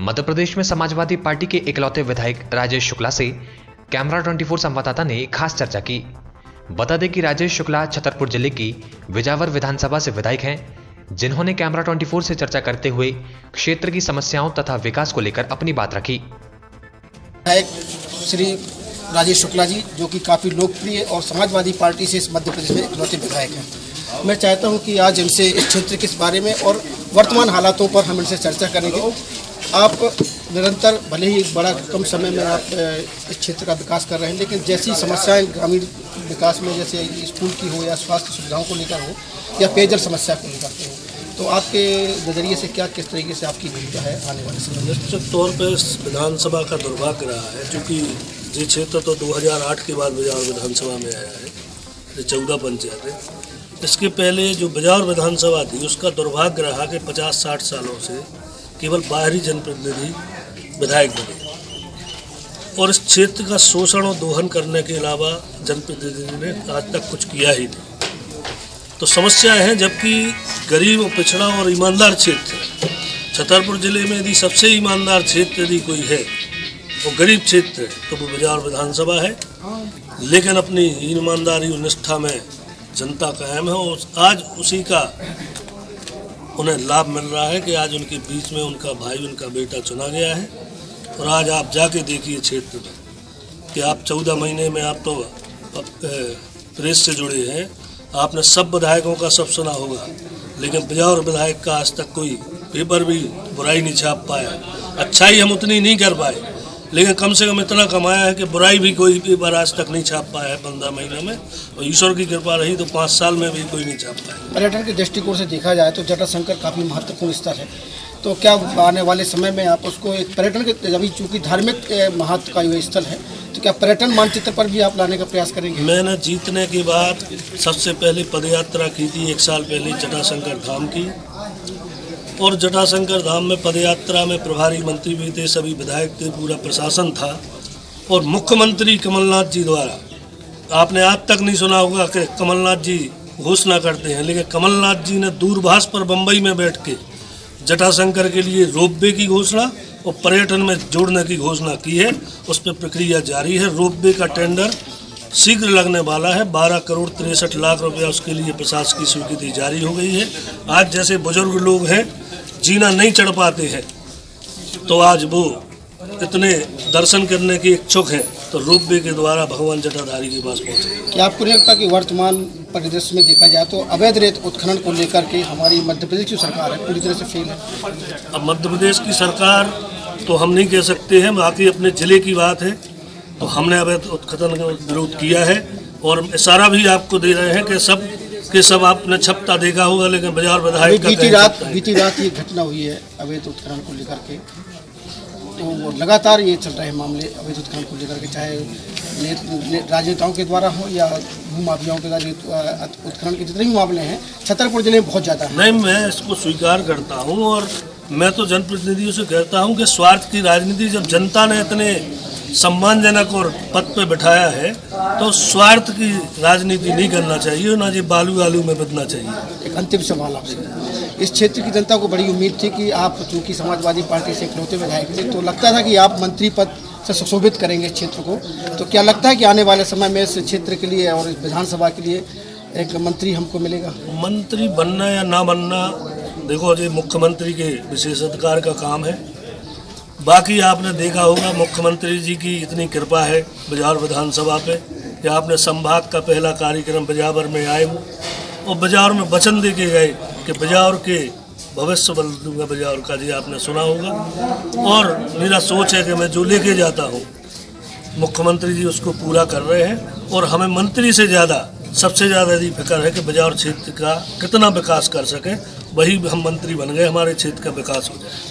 मध्य प्रदेश में समाजवादी पार्टी के इकलौते विधायक राजेश शुक्ला से कैमरा 24 संवाददाता ने खास चर्चा की। बता दें कि राजेश शुक्ला छतरपुर जिले की बिजावर विधानसभा से विधायक हैं, जिन्होंने कैमरा 24 से चर्चा करते हुए क्षेत्र की समस्याओं तथा विकास को लेकर अपनी बात रखी। विधायक श्री राजेश शुक्ला जी, जो कि काफ़ी लोकप्रिय और समाजवादी पार्टी से इस मध्य प्रदेश में इकलौते विधायक हैं, मैं चाहता हूं कि आज इनसे इस क्षेत्र के बारे में और वर्तमान हालातों पर हम इनसे चर्चा करेंगे। आप निरंतर भले ही बड़ा कम समय में आप इस क्षेत्र का विकास कर रहे हैं, लेकिन जैसी समस्याएं ग्रामीण विकास में जैसे स्कूल की हो या स्वास्थ्य सुविधाओं को लेकर हो या पेयजल समस्या को लेकर हो, तो आपके नज़रिए से क्या किस तरीके से आपकी भूमिका है आने वाले समय में? निश्चित तौर पर विधानसभा का दुर्भाग्य रहा है, क्योंकि ये क्षेत्र तो 2008 के बाद बिजौर विधानसभा में आया है, ये 14 पंचायतें। इसके पहले जो बिजौर विधानसभा थी उसका दुर्भाग्य रहा कि 50-60 सालों से केवल बाहरी जनप्रतिनिधि विधायक बने और इस क्षेत्र का शोषण और दोहन करने के अलावा जनप्रतिनिधि ने आज तक कुछ किया ही नहीं। तो समस्याएं हैं, जबकि गरीब और पिछड़ा और ईमानदार क्षेत्र, छतरपुर जिले में यदि सबसे ईमानदार क्षेत्र यदि कोई है वो गरीब क्षेत्र है तो वो बिजौर विधानसभा है। लेकिन अपनी ईमानदारी और निष्ठा में जनता कायम है और आज उसी का उन्हें लाभ मिल रहा है कि आज उनके बीच में उनका भाई, उनका बेटा चुना गया है। और आज आप जाके देखिए क्षेत्र में कि आप 14 महीने में आप तो प्रेस से जुड़े हैं, आपने सब विधायकों का सब सुना होगा, लेकिन बिजौर विधायक का आज तक कोई पेपर भी बुराई नहीं छाप पाया। अच्छाई हम उतनी नहीं कर पाए, लेकिन कम से कम इतना कमाया है कि बुराई भी कोई पेपर आज तक नहीं छाप पाया है 15 महीने में, और ईश्वर की कृपा रही तो 5 साल में भी कोई नहीं छाप पाया। पर्यटन के दृष्टिकोण से देखा जाए तो जटाशंकर काफ़ी महत्वपूर्ण स्थल है, तो क्या आने वाले समय में आप उसको एक पर्यटन के, अभी चूँकि धार्मिक महत्व का ये स्थल है, तो क्या पर्यटन मानचित्र पर भी आप लाने का प्रयास करेंगे? मैंने जीतने के बाद सबसे पहले पदयात्रा की थी 1 साल पहले जटाशंकर धाम की, और जटाशंकर धाम में पदयात्रा में प्रभारी मंत्री भी थे, सभी विधायक थे, पूरा प्रशासन था। और मुख्यमंत्री कमलनाथ जी द्वारा, आपने आज तक नहीं सुना होगा कि कमलनाथ जी घोषणा करते हैं, लेकिन कमलनाथ जी ने दूरभाष पर बम्बई में बैठ के जटाशंकर के लिए रोपवे की घोषणा और पर्यटन में जोड़ने की घोषणा की है। उस पर प्रक्रिया जारी है। रोपवे का टेंडर शीघ्र लगने वाला है। 12 करोड़ 63 लाख रुपया उसके लिए प्रशासकीय स्वीकृति जारी हो गई है। आज जैसे बुजुर्ग लोग हैं, जीना नहीं चढ़ पाते हैं, तो आज वो इतने दर्शन करने के इच्छुक हैं, तो रोपवे के द्वारा भगवान जटाधारी के पास पहुँचे। क्या आपको नहीं लगता कि वर्तमान परिदृश्य में देखा जाए तो अवैध रेत उत्खनन को लेकर के हमारी मध्य प्रदेश की सरकार है पूरी तरह से फेल है? अब मध्य प्रदेश की सरकार तो हम नहीं कह सकते हैं, बाकी अपने जिले की बात है, तो हमने अवैध उत्खनन का विरोध किया है और इशारा भी आपको दे रहे हैं कि सब के सब आपने छपता देखा होगा, लेकिन बिजौर विधायक बीती रात ये घटना हुई है अवैध उत्खनन को लेकर के, तो लगातार ये चल रहे हैं मामले अवैध उत्खनन को लेकर के, चाहे राजनेताओं के द्वारा हो या भूमाफियाओं के द्वारा उत्खनन के जितने भी मामले हैं छतरपुर जिले में बहुत ज़्यादा है। नहीं, मैं इसको स्वीकार करता हूँ और मैं तो जनप्रतिनिधियों से कहता हूँ कि स्वार्थ की राजनीति, जब जनता ने इतने सम्मानजनक और पद पे बिठाया है तो स्वार्थ की राजनीति नहीं करना चाहिए, ना जी बालू में बदलना चाहिए। एक अंतिम सवाल आपसे, इस क्षेत्र की जनता को बड़ी उम्मीद थी कि आप चूँकि समाजवादी पार्टी से इकलौते विधायक थे, तो लगता था कि आप मंत्री पद से सुशोभित करेंगे इस क्षेत्र को, तो क्या लगता है कि आने वाले समय में इस क्षेत्र के लिए और इस विधानसभा के लिए एक मंत्री हमको मिलेगा? मंत्री बनना या ना बनना, देखो जी मुख्यमंत्री के विशेषाधिकार का काम है। बाकी आपने देखा होगा मुख्यमंत्री जी की इतनी कृपा है बिजौर विधानसभा पे कि आपने संभाग का पहला कार्यक्रम बिजावर में आए हो और बिजौर में वचन दे के गए कि बिजौर के भविष्य बदल दूंगा बिजौर का, जी आपने सुना होगा। और मेरा सोच है कि मैं जो लेके जाता हूँ मुख्यमंत्री जी उसको पूरा कर रहे हैं, और हमें मंत्री से ज़्यादा सबसे ज़्यादा यदि फिक्र है कि बिजौर क्षेत्र का कितना विकास कर सकें, वही हम मंत्री बन गए, हमारे क्षेत्र का विकास हो जाए।